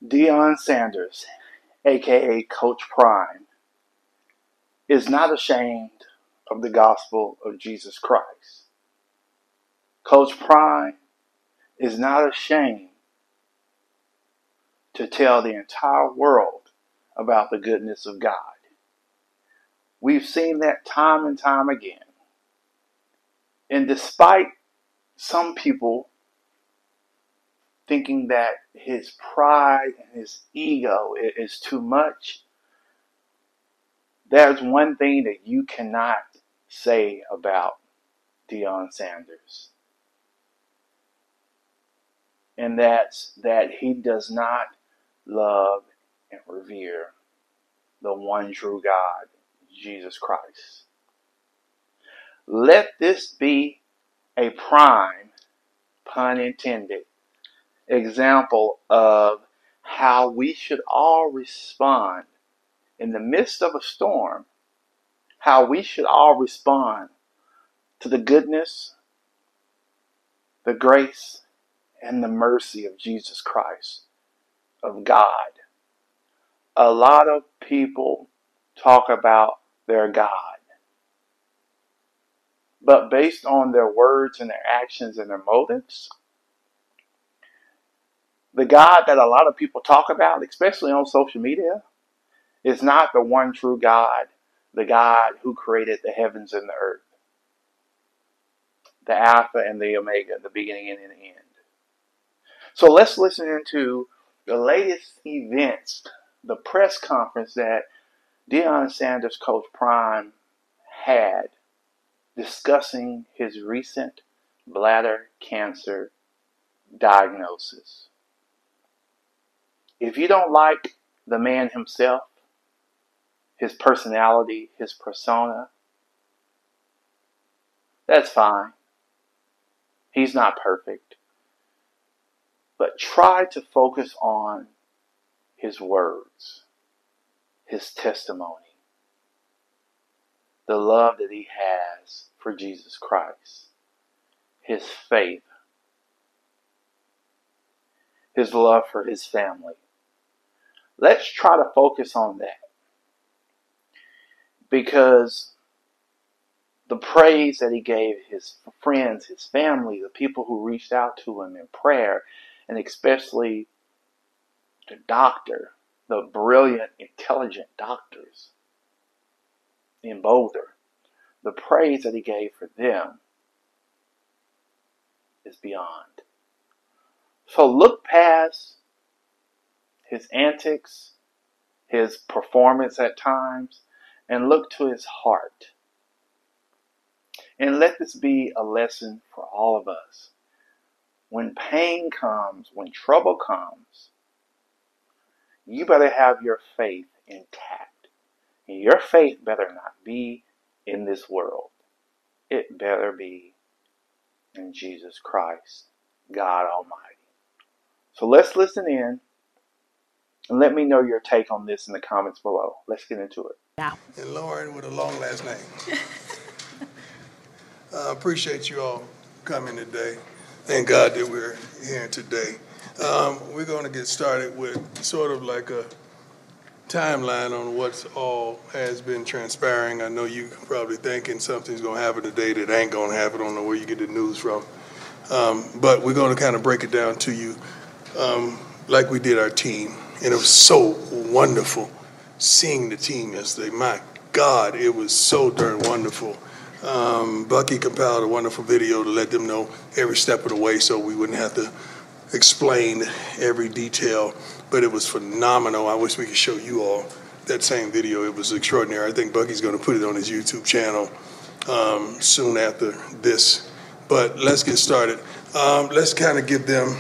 Deion Sanders, aka Coach Prime, is not ashamed of the gospel of Jesus Christ. Coach Prime is not ashamed to tell the entire world about the goodness of God. We've seen that time and time again. And despite some people thinking that his pride and his ego is too much, there's one thing that you cannot say about Deion Sanders. And that's that he does not love and revere the one true God, Jesus Christ. Let this be a prime, pun intended, example of how we should all respond in the midst of a storm, how we should all respond to the goodness, the grace, and the mercy of Jesus Christ, of God. A lot of people talk about their God, but based on their words and their actions and their motives, the God that a lot of people talk about, especially on social media, is not the one true God, the God who created the heavens and the earth, the Alpha and the Omega, the beginning and the end. So let's listen into the latest events, the press conference that Deion Sanders, Coach Prime, had discussing his recent bladder cancer diagnosis. If you don't like the man himself, his personality, his persona, that's fine. He's not perfect. But try to focus on his words, his testimony, the love that he has for Jesus Christ, his faith, his love for his family. Let's try to focus on that. Because the praise that he gave his friends, his family, the people who reached out to him in prayer, and especially the doctor, the brilliant, intelligent doctors in Boulder, the praise that he gave for them is beyond. So look past his antics, his performance at times, and look to his heart. And let this be a lesson for all of us. When pain comes, when trouble comes, you better have your faith intact. And your faith better not be in this world. It better be in Jesus Christ, God Almighty. So let's listen in and let me know your take on this in the comments below. Let's get into it. Yeah. And Lauren with a long last name. I appreciate you all coming today. Thank God that we're here today. We're going to get started with sort of like a timeline on what's all has been transpiring. I know you probably thinking something's going to happen today that ain't going to happen. I don't know where you get the news from. But we're going to kind of break it down to you like we did our team. And it was so wonderful seeing the team yesterday. My God, it was so darn wonderful. Bucky compiled a wonderful video to let them know every step of the way so we wouldn't have to explain every detail, but it was phenomenal. I wish we could show you all that same video. It was extraordinary. I think Bucky's going to put it on his YouTube channel soon after this. But let's get started. Let's kind of give them,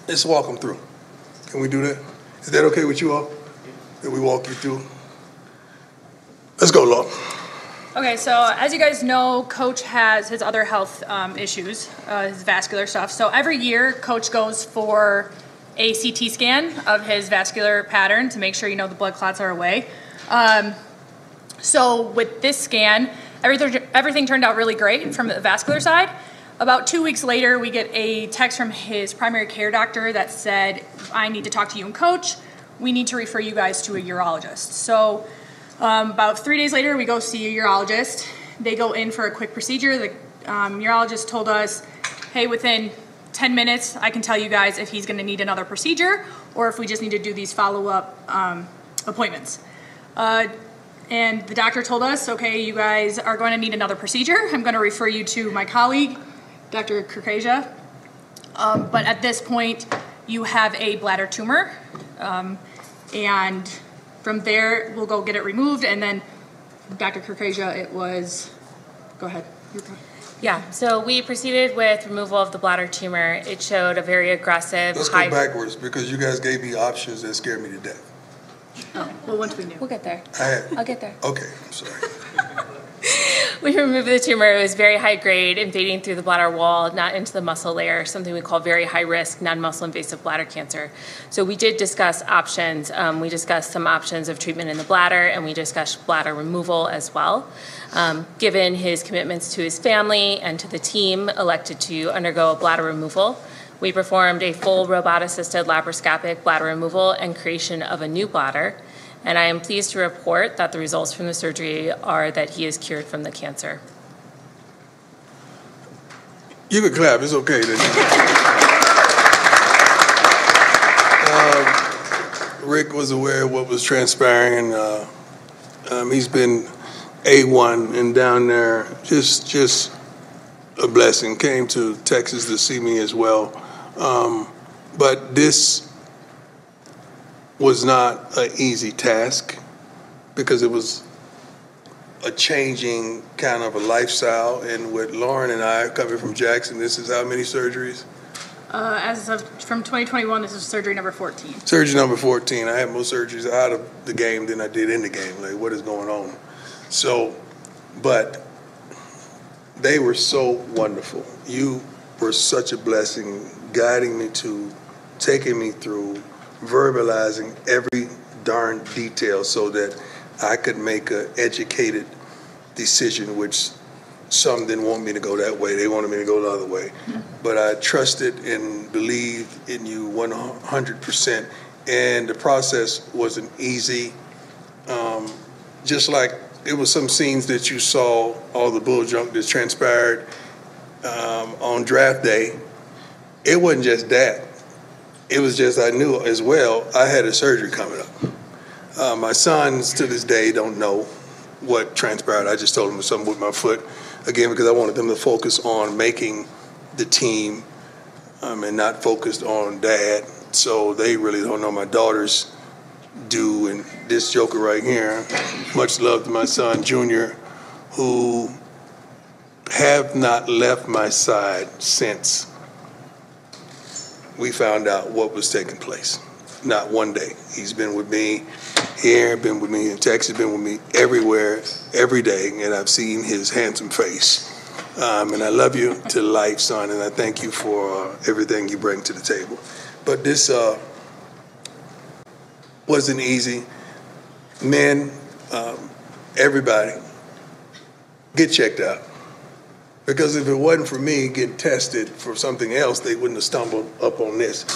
let's walk them through. Can we do that? Is that okay with you all? That we walk you through? Let's go, Law. Okay, so as you guys know, Coach has his other health issues, his vascular stuff. So every year, Coach goes for a CT scan of his vascular pattern to make sure, the blood clots are away. So with this scan, everything turned out really great from the vascular side. About 2 weeks later, we get a text from his primary care doctor that said, I need to talk to you and coach. We need to refer you guys to a urologist. So about 3 days later, we go see a urologist. They go in for a quick procedure. The urologist told us, hey, within 10 minutes, I can tell you guys if he's gonna need another procedure or if we just need to do these follow-up appointments. And the doctor told us, okay, you guys are going to need another procedure. I'm going to refer you to my colleague, Dr. Kurkasia. But at this point, you have a bladder tumor. And from there, we'll go get it removed. And then Dr. Kurkasia, it was, go ahead. Yeah, so we proceeded with removal of the bladder tumor. It showed a very aggressive Let's go backwards because you guys gave me options that scared me to death. Oh, well, once we knew. We'll get there. I'll get there. Okay, I'm sorry. We removed the tumor. It was very high grade, invading through the bladder wall, not into the muscle layer, something we call very high risk, non-muscle invasive bladder cancer. So we did discuss options. We discussed some options of treatment in the bladder, and we discussed bladder removal as well. Given his commitments to his family and to the team, elected to undergo a bladder removal. We performed a full robot-assisted laparoscopic bladder removal and creation of a new bladder, and I am pleased to report that the results from the surgery are that he is cured from the cancer. You can clap, it's okay. Rick was aware of what was transpiring, and he's been A1 and down there, just a blessing. Came to Texas to see me as well. But this was not an easy task because it was a changing kind of a lifestyle. And with Lauren and I coming from Jackson, this is how many surgeries? As of from 2021, this is surgery number 14. Surgery number 14. I had more surgeries out of the game than I did in the game. Like, what is going on? So, but they were so wonderful. You were such a blessing, guiding me to, taking me through, verbalizing every darn detail so that I could make an educated decision, which some didn't want me to go that way. They wanted me to go the other way. Mm-hmm. But I trusted and believed in you 100%. And the process wasn't easy. Just like it was some scenes that you saw, all the bull junk that transpired on draft day. It wasn't just that. It was just I knew as well I had a surgery coming up. My sons to this day don't know what transpired. I just told them something with my foot, again, because I wanted them to focus on making the team and not focused on dad. So they really don't know. My daughters do, and this joker right here, much love to my son, Junior, who have not left my side since we found out what was taking place. Not one day. He's been with me here, been with me in Texas, been with me everywhere, every day, and I've seen his handsome face. And I love you to life, son, and I thank you for everything you bring to the table. But this wasn't easy. Men, everybody, get checked out. Because if it wasn't for me getting tested for something else, they wouldn't have stumbled up on this.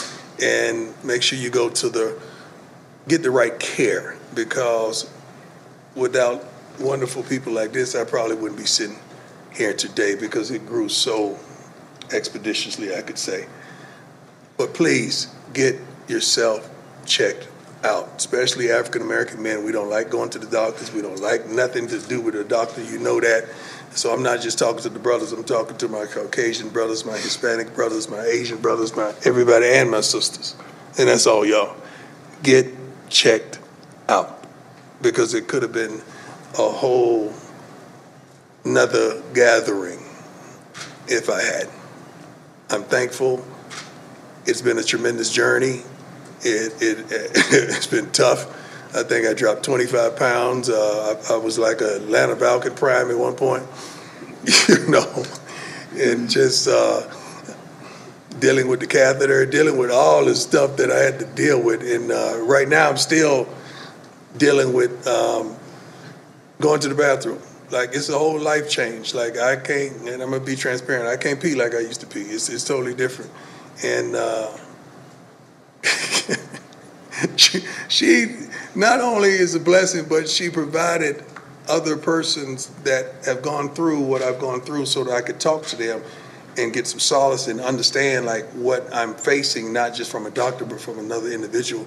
And make sure you go to get the right care, because without wonderful people like this, I probably wouldn't be sitting here today, because it grew so expeditiously, I could say. But please get yourself checked out, especially African-American men. We don't like going to the doctors. We don't like nothing to do with a doctor. You know that. So I'm not just talking to the brothers. I'm talking to my Caucasian brothers, my Hispanic brothers, my Asian brothers, my everybody, and my sisters. And that's all, y'all. Get checked out, because it could have been a whole another gathering if I had. I'm thankful. It's been a tremendous journey. It's been tough. I think I dropped 25 pounds. I was like a Atlanta Falcon prime at one point, you know, and just dealing with the catheter, dealing with all the stuff that I had to deal with. And right now I'm still dealing with going to the bathroom. Like, it's a whole life change. Like, I can't, and I'm going to be transparent, I can't pee like I used to pee. It's totally different. And she not only is a blessing, but she provided other persons that have gone through what I've gone through so that I could talk to them and get some solace and understand like what I'm facing, not just from a doctor, but from another individual.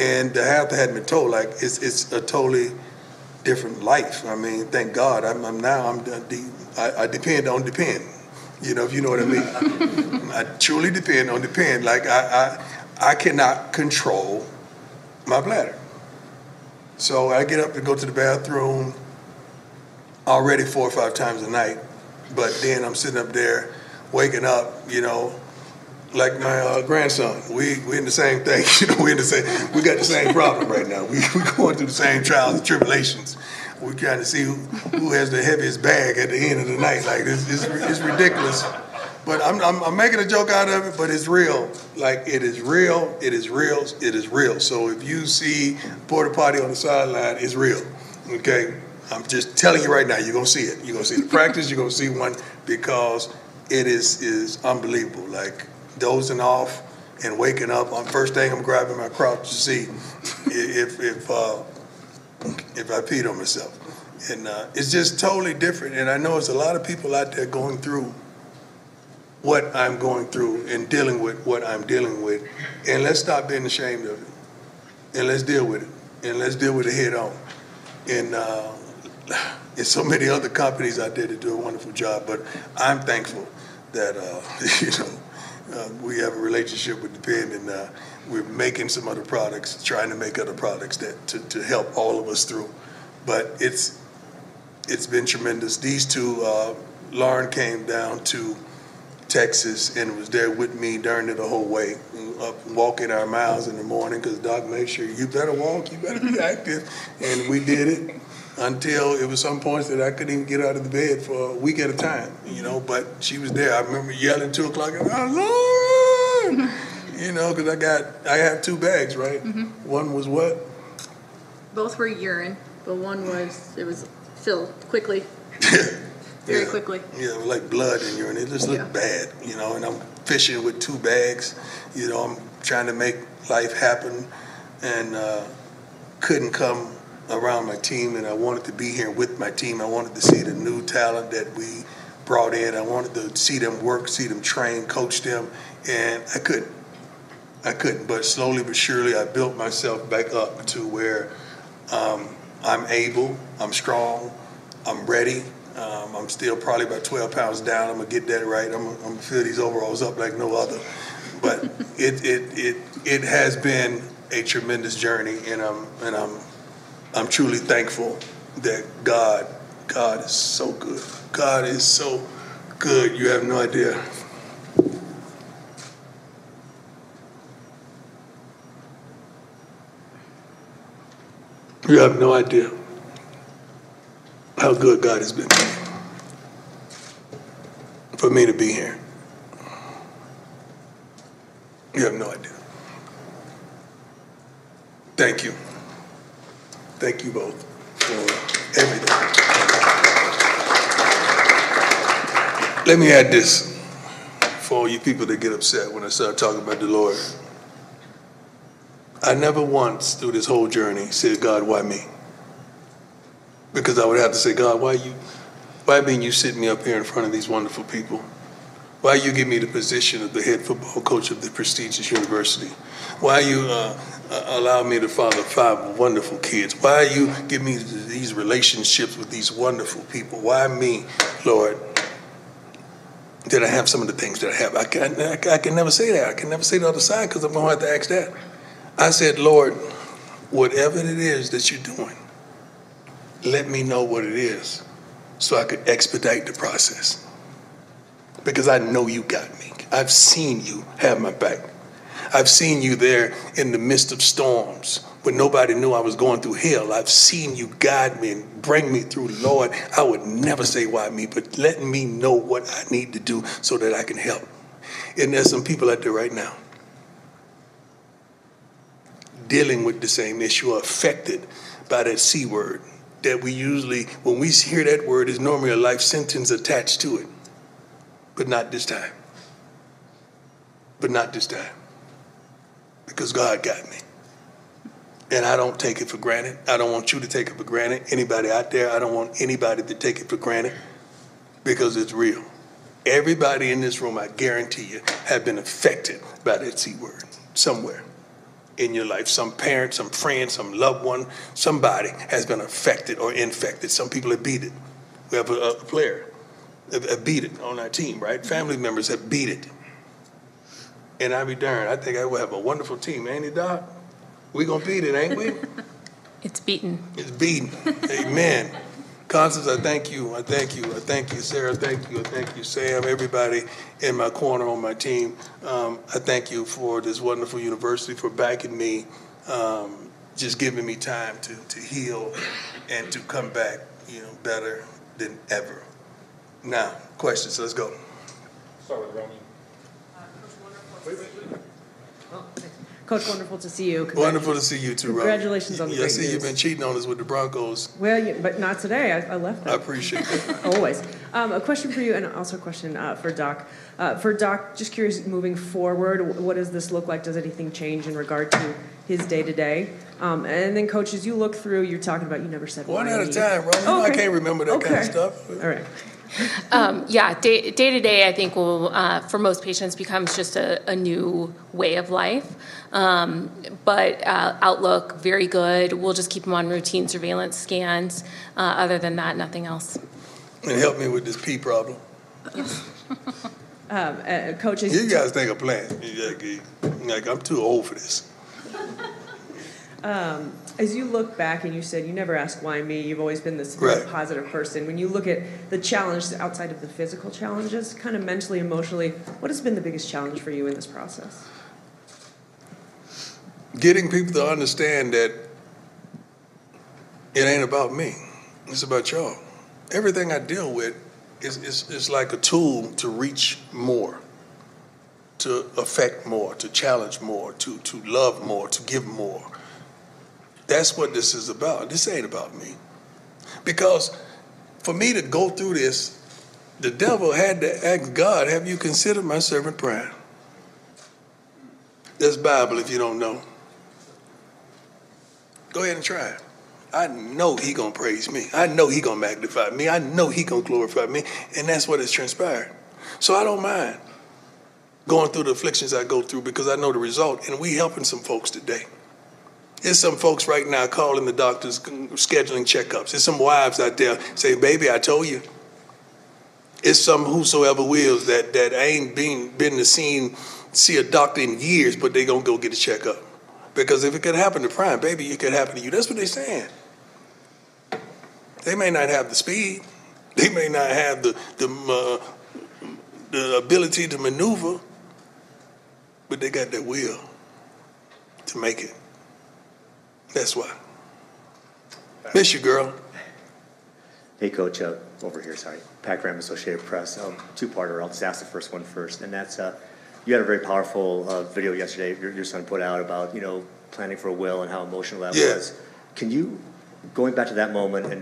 And the half that hadn't been told, like, it's a totally different life. I mean, thank God. I depend on depend. You know, if you know what I mean. I truly depend on depend. Like, I cannot control my bladder. So I get up and go to the bathroom already 4 or 5 times a night. But then I'm sitting up there waking up, you know, like my grandson. We in the same thing, you know. We got the same problem right now. We going through the same trials and tribulations. We're trying to see who has the heaviest bag at the end of the night. Like, it's ridiculous. But I'm making a joke out of it, but it's real. Like, it is real. It is real. It is real. So if you see porta potty on the sideline, it's real. Okay. I'm just telling you right now, you're gonna see it. You're gonna see the practice. You're gonna see one, because it is unbelievable. Like, dozing off and waking up, first thing I'm grabbing my crotch to see if I peed on myself. And it's just totally different. And I know there's a lot of people out there going through what I'm going through and dealing with what I'm dealing with. And let's stop being ashamed of it. And let's deal with it. And let's deal with it head on. And there's so many other companies out there that do a wonderful job, but I'm thankful that we have a relationship with Depend, and we're making some other products, trying to make other products that to help all of us through. But it's been tremendous. These two, Lauren came down to Texas and was there with me during it the whole way, up walking our miles in the morning, because Doc made sure you better walk, you better be active, and we did it until it was some points that I couldn't even get out of the bed for a week at a time, you know. But she was there. I remember yelling 2 o'clock, "Oh, Lord!" You know, because I have 2 bags, right? Mm-hmm. One was what? Both were urine, but one was filled quickly. Very quickly. Yeah, like blood in urine. It just looked bad, you know. And I'm fishing with 2 bags. You know, I'm trying to make life happen, and couldn't come around my team. And I wanted to be here with my team. I wanted to see the new talent that we brought in. I wanted to see them work, see them train, coach them, and I couldn't. But slowly but surely, I built myself back up to where I'm able, I'm strong, I'm ready. I'm still probably about 12 pounds down. I'm gonna get that right. I'm gonna fill these overalls up like no other. But it has been a tremendous journey, and I'm truly thankful that God is so good. God is so good. You have no idea. You have no idea how good God has been for me to be here. You have no idea. Thank you. Thank you both for everything. Let me add this for all you people that get upset when I start talking about the Lord. I never once through this whole journey said, "God, why me?" Because I would have to say, "God, why being you sit me up here in front of these wonderful people? Why you give me the position of the head football coach of the prestigious university? Why you allow me to father 5 wonderful kids? Why you give me these relationships with these wonderful people? Why me, Lord? Did I have some of the things that I have?" I can never say that. I can never say the other side, because I'm going to have to ask that. I said, "Lord, whatever it is that you're doing, let me know what it is so I could expedite the process. Because I know you got me. I've seen you have my back. I've seen you there in the midst of storms when nobody knew I was going through hell. I've seen you guide me and bring me through. Lord, I would never say why me, but let me know what I need to do so that I can help." And there's some people out there right now dealing with the same issue, affected by that C word, that we usually, when we hear that word, is normally a life sentence attached to it. But not this time. But not this time. Because God got me. And I don't take it for granted. I don't want you to take it for granted. Anybody out there, I don't want anybody to take it for granted because it's real. Everybody in this room, I guarantee you, have been affected by that C word somewhere in your life. Some parent, some friend, some loved one, somebody has been affected or infected. Some people have beat it. We have a player have beat it on our team, right? Family members have beat it. And I be darned, I think I will have a wonderful team, ain't it, Doc? We gonna beat it, ain't we? It's beaten. It's beaten. Amen. Constance, I thank you. I thank you. I thank you, Sarah. Thank you. I thank you, Sam. Everybody in my corner on my team. I thank you for this wonderful university, for backing me, just giving me time to heal and to come back, better than ever. Now, questions. Let's go. Start with Ronnie. Coach, wonderful to see you. Wonderful to see you too, Rob. Congratulations on the great news. I see news. you've been cheating on us with the Broncos. Well, yeah, but not today. I left that. I appreciate that. Always. A question for you, and also a question for Doc. For Doc, just curious, moving forward, what does this look like? Does anything change in regard to his day-to-day? And then, Coach, as you look through, you're talking about you never said One why at a me. time, Rob. Oh, okay. I can't remember that kind of stuff. All right. Day to day, I think will for most patients becomes just a new way of life. But outlook very good. We'll just keep them on routine surveillance scans. Other than that, nothing else. And help me with this pee problem. Coach, You guys think I'm playing. Like I'm too old for this. as you look back and you said you never ask why me, you've always been this very positive person. When you look at the challenges outside of the physical challenges, kind of mentally, emotionally, what has been the biggest challenge for you in this process? Getting people to understand that it ain't about me. It's about y'all. Everything I deal with is like a tool to reach more, to affect more, to challenge more, to love more, to give more. That's what this is about. This ain't about me. Because for me to go through this, the devil had to ask God, have you considered my servant Brian? That's Bible if you don't know. Go ahead and try it. I know he gonna praise me. I know he gonna magnify me. I know he gonna glorify me. And that's what has transpired. So I don't mind going through the afflictions I go through because I know the result. And we helping some folks today. There's some folks right now calling the doctors, scheduling checkups. There's some wives out there saying, baby, I told you. It's some whosoever wills that ain't been to see a doctor in years, but they gonna go get a checkup. Because if it could happen to Prime, baby, it could happen to you. That's what they're saying. They may not have the speed. They may not have the ability to maneuver, but they got that will to make it. That's why. Miss you, girl. Hey, Coach, over here, sorry. Pat Graham, Associated Press. Two-parter. I'll just ask the first one first, and that's you had a very powerful video yesterday your son put out about, planning for a will and how emotional that was. Can you, going back to that moment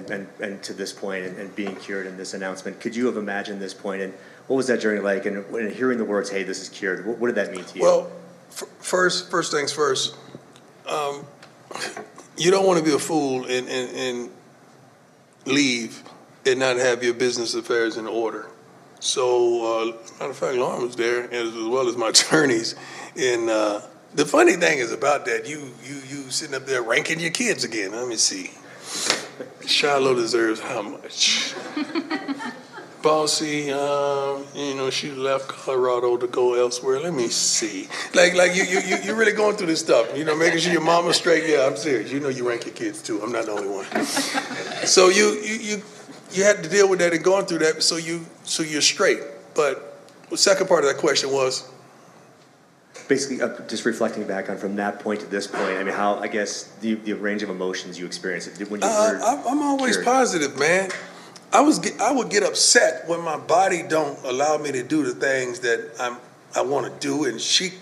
and to this point and being cured in this announcement, could you have imagined this point, and what was that journey like? And when hearing the words, hey, this is cured, what did that mean to you? Well, first things first, you don't want to be a fool and leave and not have your business affairs in order. So, matter of fact, Lauren was there, as well as my attorneys. And the funny thing is about that, you sitting up there ranking your kids again. Let me see. Shiloh deserves how much? Bossy, she left Colorado to go elsewhere. Let me see. Like you're really going through this stuff. Making sure your mama's straight. Yeah, I'm serious. You rank your kids too. I'm not the only one. So you had to deal with that and going through that. So you're straight. But the second part of that question was basically just reflecting back on from that point to this point. I mean, how I guess the range of emotions you experienced when you were I'm always cured. Positive, man. I would get upset when my body don't allow me to do the things that I want to do, and she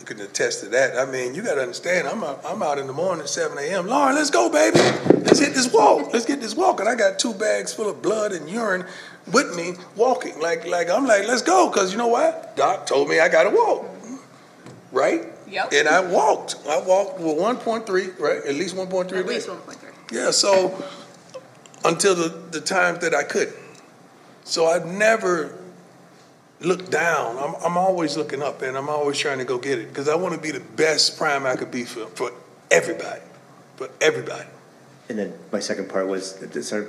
can attest to that. I mean, you got to understand, I'm out in the morning at 7 a.m. Lauren, let's go, baby. Let's hit this walk. Let's get this walk. And I got 2 bags full of blood and urine with me walking. Like I'm like, let's go, because you know what? Doc told me I got to walk, right? Yep. And I walked with 1.3, right? At least 1.3. At least 1.3. Yeah, so until the time that I couldn't. So I've never looked down. I'm always looking up, and I'm always trying to go get it, because I want to be the best prime I could be for everybody. For everybody. And then my second part was,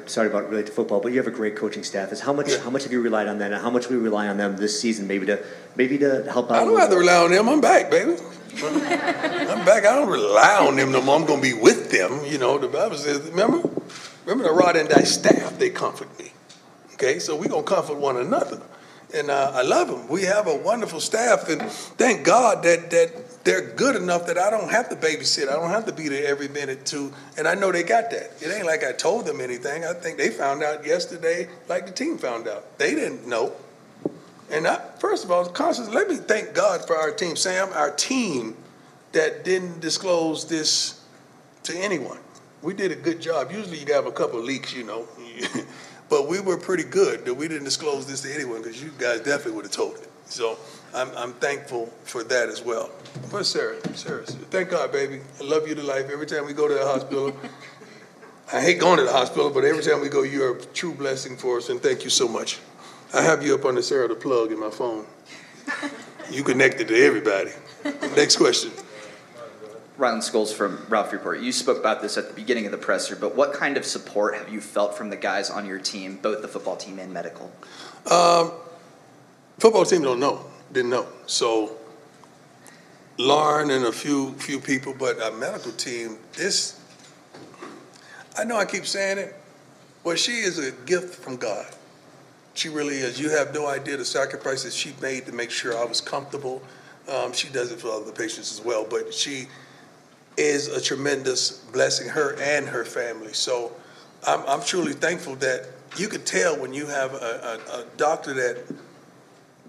sorry about related to football, but you have a great coaching staff. How much have you relied on that, and how much will you rely on them this season, maybe to help out? I don't have to rely on them. I'm back, baby. I'm back. I don't rely on them no more. I'm going to be with them. You know, the Bible says, remember the rod and thy staff, they comfort me. Okay, so we're going to comfort one another. And I love them. We have a wonderful staff, and thank God that they're good enough that I don't have to babysit. I don't have to be there every minute too. And I know they got that. It ain't like I told them anything. I think they found out yesterday, like the team found out. They didn't know. And first of all, constantly, let me thank God for our team, Sam, our team that didn't disclose this to anyone. We did a good job. Usually you have a couple of leaks, you know. But we were pretty good that we didn't disclose this to anyone, because you guys definitely would have told it. So I'm thankful for that as well. Where's Sarah? Sarah, thank God, baby. I love you to life. Every time we go to the hospital, I hate going to the hospital, but every time we go, you're a true blessing for us, and thank you so much. I have you up under Sarah the plug in my phone. You connected to everybody. Next question. Rylan Scholes from Ralph Report. You spoke about this at the beginning of the presser, but what kind of support have you felt from the guys on your team, both the football team and medical? Football team didn't know. So Lauren and a few people, but our medical team, I know I keep saying it, but she is a gift from God. She really is. You have no idea the sacrifices she made to make sure I was comfortable. She does it for other patients as well, but she is a tremendous blessing, her and her family. So I'm truly thankful that you could tell when you have a doctor that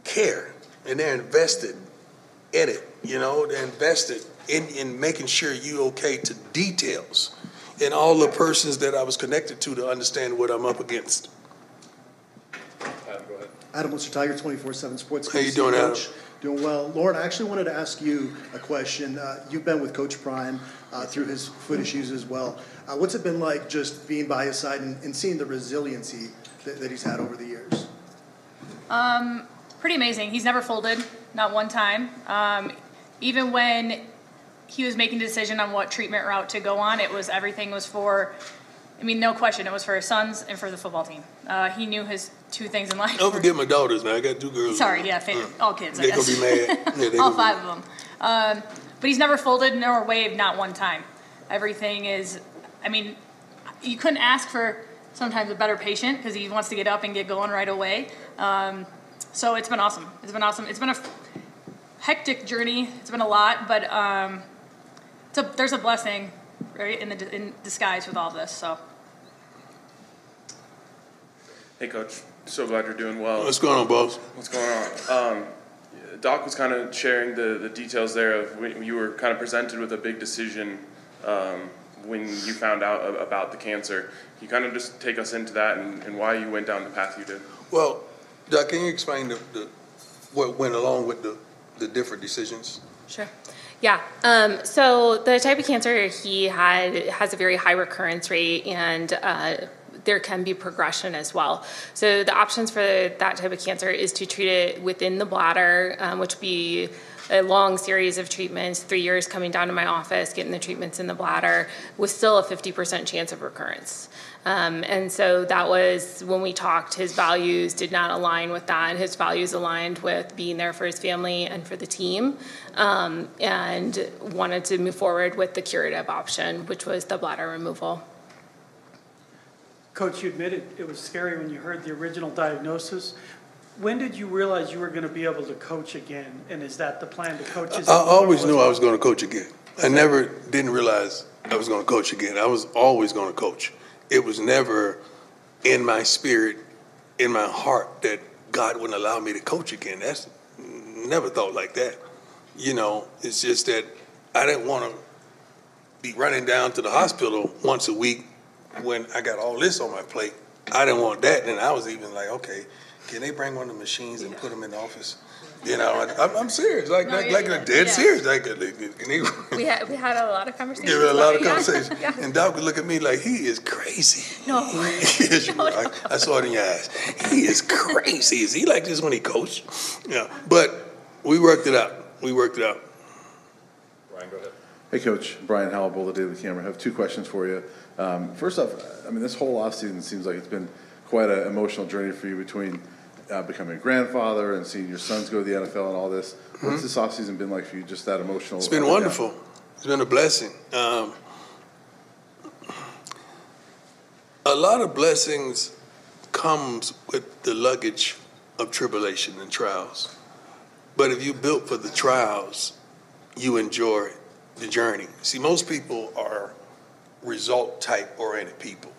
care, and they're invested in it. You know, they're invested in making sure you okay to details, and all the persons that I was connected to understand what I'm up against. Adam, what's your Tiger 24/7 Sports? How you doing, Adam? Doing well. Lauren, I actually wanted to ask you a question. You've been with Coach Prime through his foot issues as well. What's it been like just being by his side and seeing the resiliency that he's had over the years? Pretty amazing. He's never folded, not one time. Even when he was making a decision on what treatment route to go on, everything was for, no question, it was for his sons and for the football team. He knew his 2 things in life. Don't forget my daughters now. I got 2 girls. Sorry, yeah, all kids, I guess. They're going to be mad. All 5 of them. But he's never folded nor waved, not one time. Everything is, you couldn't ask for sometimes a better patient, because he wants to get up and get going right away. So it's been awesome. It's been awesome. It's been a hectic journey. It's been a lot, but there's a blessing, right, in disguise with all this. So. Hey, Coach. So glad you're doing well. What's going on, boss? What's going on? Doc was kind of sharing the details there of when you were kind of presented with a big decision when you found out about the cancer. Can you kind of just take us into that and why you went down the path you did? Well, Doc, can you explain what went along with the different decisions? Sure. Yeah. So the type of cancer he has a very high recurrence rate, and there can be progression as well. So the options for that type of cancer is to treat it within the bladder, which would be a long series of treatments, 3 years coming down to my office, getting the treatments in the bladder, with still a 50% chance of recurrence. And so that was when we talked, his values did not align with that. His values aligned with being there for his family and for the team, and wanted to move forward with the curative option, which was the bladder removal. Coach, you admitted it was scary when you heard the original diagnosis. When did you realize you were going to be able to coach again? And is that the plan to coach? I always knew I was going to coach again. I didn't realize I was going to coach again. I was always going to coach. It was never in my spirit, in my heart, that God wouldn't allow me to coach again. That's never thought like that. It's just that I didn't want to be running down to the hospital once a week when I got all this on my plate. I didn't want that. And I was even like, okay, can they bring one of the machines and put them in the office? I'm serious, like dead serious. We had a lot of conversations. Give it a lot of Yeah. conversations. Yeah. And Doc would look at me like, he is crazy. No. Yes, you are. I saw it in your eyes. He is crazy. Is he like this when he coached? Yeah. But we worked it out. Ryan, go ahead. Hey, Coach. Brian Howell, Boulder Daily Camera. I have two questions for you. First off, this whole offseason seems like it's been quite an emotional journey for you between becoming a grandfather and seeing your sons go to the NFL and all this. What's this offseason been like for you, just that emotional? It's been wonderful. It's been a blessing. A lot of blessings comes with the luggage of tribulation and trials. But if you built for the trials, you enjoy the journey. See, most people are result-type oriented people.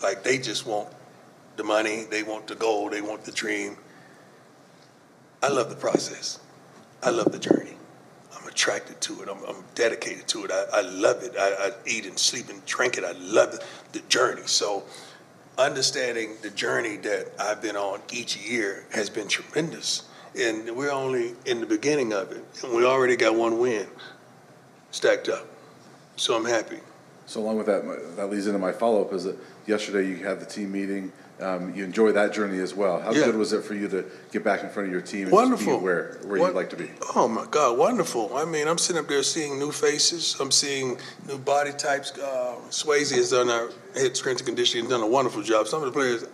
Like, they just want the money, they want the goal, they want the dream. I love the process. I love the journey. I'm attracted to it. I'm dedicated to it. I love it. I eat and sleep and drink it. I love the journey. So understanding the journey that I've been on each year has been tremendous. And we're only in the beginning of it. And we already got one win stacked up. So I'm happy. So along with that, that leads into my follow-up is that yesterday you had the team meeting. You enjoyed that journey as well. How good was it for you to get back in front of your team and wonderful. Just be where you'd like to be? Oh, my God, wonderful. I'm sitting up there seeing new faces. I'm seeing new body types. Swayze has done our head strength and conditioning, done a wonderful job. Some of the players.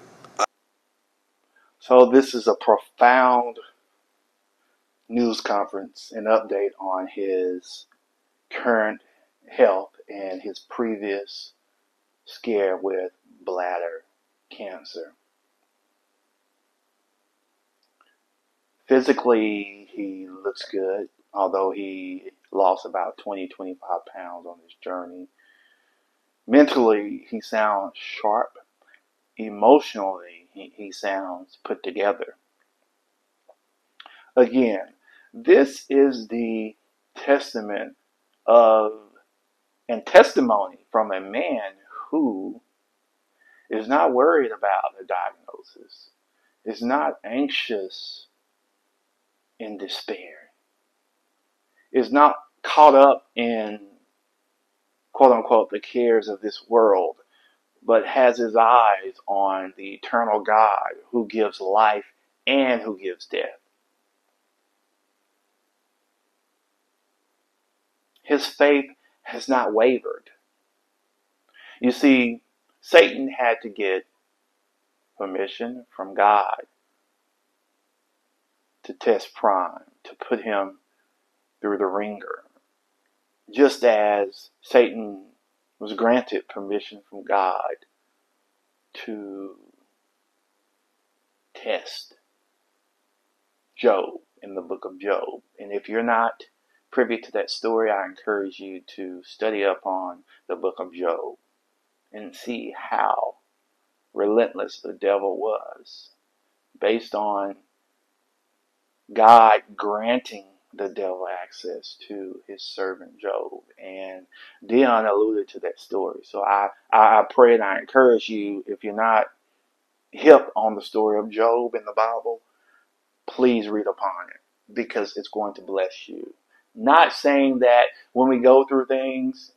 So this is a profound news conference, an update on his current health and his previous scare with bladder cancer. Physically, he looks good, although he lost about 20-25 pounds on his journey. Mentally, he sounds sharp. Emotionally, he sounds put together. Again, this is the testament of and testimony from a man who is not worried about a diagnosis, is not anxious in despair, is not caught up in quote unquote the cares of this world, but has his eyes on the eternal God who gives life and who gives death. His faith has not wavered. You see, Satan had to get permission from God to test Prime, to put him through the ringer, just as Satan was granted permission from God to test Job in the book of Job. And if you're not privy to that story, I encourage you to study up on the book of Job and see how relentless the devil was, based on God granting the devil access to his servant Job. And Deion alluded to that story. So I pray and I encourage you, if you're not hip on the story of Job in the Bible, please read upon it, because it's going to bless you. Not saying that when we go through things,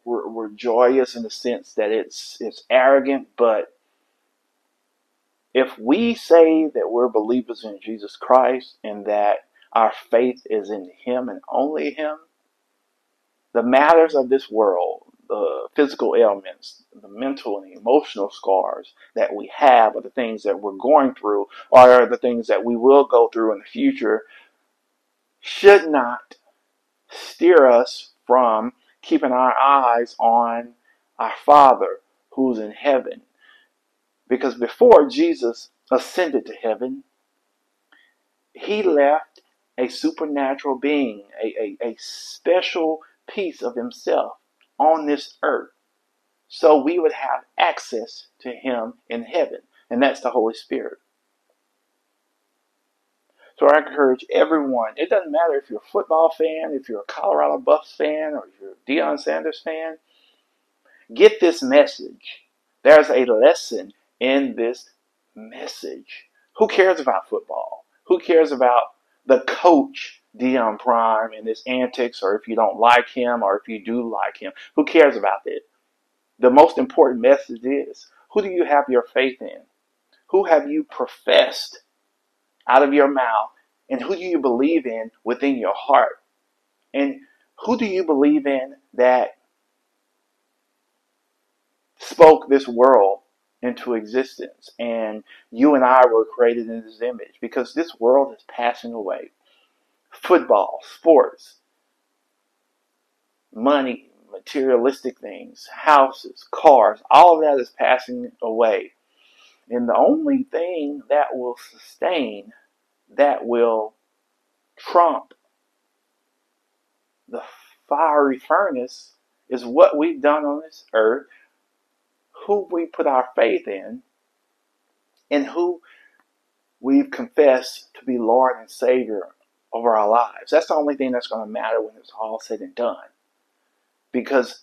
we're joyous in the sense that it's arrogant, but if we say that we're believers in Jesus Christ and that our faith is in Him and only Him, the matters of this world, the physical ailments, the mental and emotional scars that we have, or the things that we're going through, or the things that we will go through in the future, should not steer us from keeping our eyes on our Father who's in heaven. Because before Jesus ascended to heaven, He left a supernatural being, a special piece of Himself on this earth, so we would have access to Him in heaven, and that's the Holy Spirit. So I encourage everyone, it doesn't matter if you're a football fan, if you're a Colorado Buffs fan, or if you're a Deion Sanders fan, get this message. There's a lesson in this message. Who cares about football? Who cares about the coach, Deion Prime, and his antics, or if you don't like him, or if you do like him? Who cares about it? The most important message is, who do you have your faith in? Who have you professed out of your mouth? And who do you believe in within your heart? And who do you believe in that spoke this world into existence? And you and I were created in His image, because this world is passing away. Football, sports, money, materialistic things, houses, cars, all of that is passing away. And the only thing that will sustain, that will trump the fiery furnace, is what we've done on this earth, who we put our faith in, and who we've confessed to be Lord and Savior over our lives. That's the only thing that's going to matter when it's all said and done. Because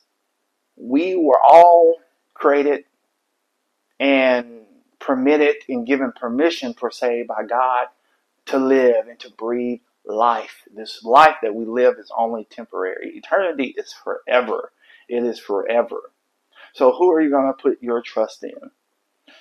we were all created and permitted and given permission, per se, by God to live and to breathe life. This life that we live is only temporary. Eternity is forever. It is forever. So who are you going to put your trust in?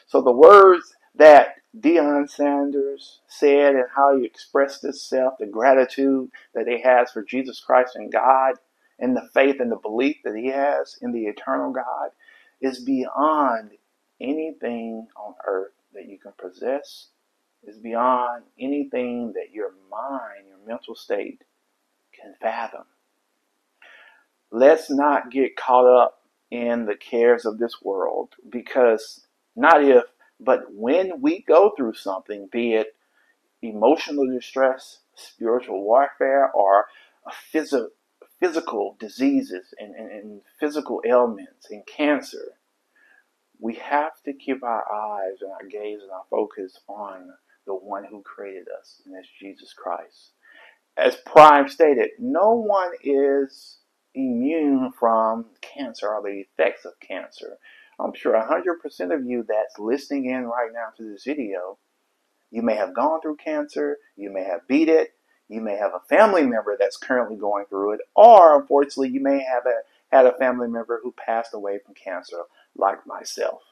So the words that Deion Sanders said and how he expressed himself, the gratitude that he has for Jesus Christ and God, and the faith and the belief that he has in the eternal God, is beyond anything on earth that you can possess. Is beyond anything that your mind, your mental state can fathom. Let's not get caught up in the cares of this world, because not if, but when we go through something, be it emotional distress, spiritual warfare, or a physical diseases and physical ailments and cancer, we have to keep our eyes and our gaze and our focus on the one who created us, and that's Jesus Christ. As Prime stated, no one is immune from cancer or the effects of cancer. I'm sure 100% of you that's listening in right now to this video, you may have gone through cancer, you may have beat it, you may have a family member that's currently going through it, or unfortunately you may have had a family member who passed away from cancer, like myself.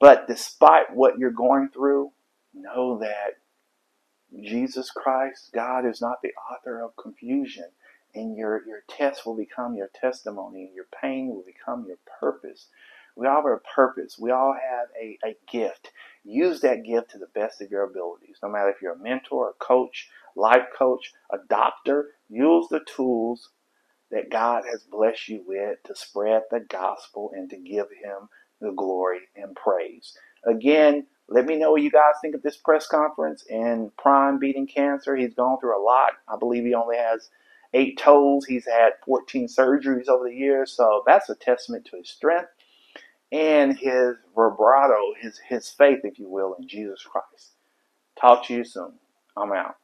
But despite what you're going through, know that Jesus Christ, God, is not the author of confusion. And your test will become your testimony, and your pain will become your purpose. We all have a purpose. We all have a gift. Use that gift to the best of your abilities. No matter if you're a mentor, a coach, life coach, a doctor, use the tools that God has blessed you with to spread the gospel and to give Him the glory and praise. Again, let me know what you guys think of this press conference and Prime beating cancer. He's gone through a lot. I believe he only has 8 toes. He's had 14 surgeries over the years. So that's a testament to his strength and his vibrato, his faith, if you will, in Jesus Christ. Talk to you soon. I'm out.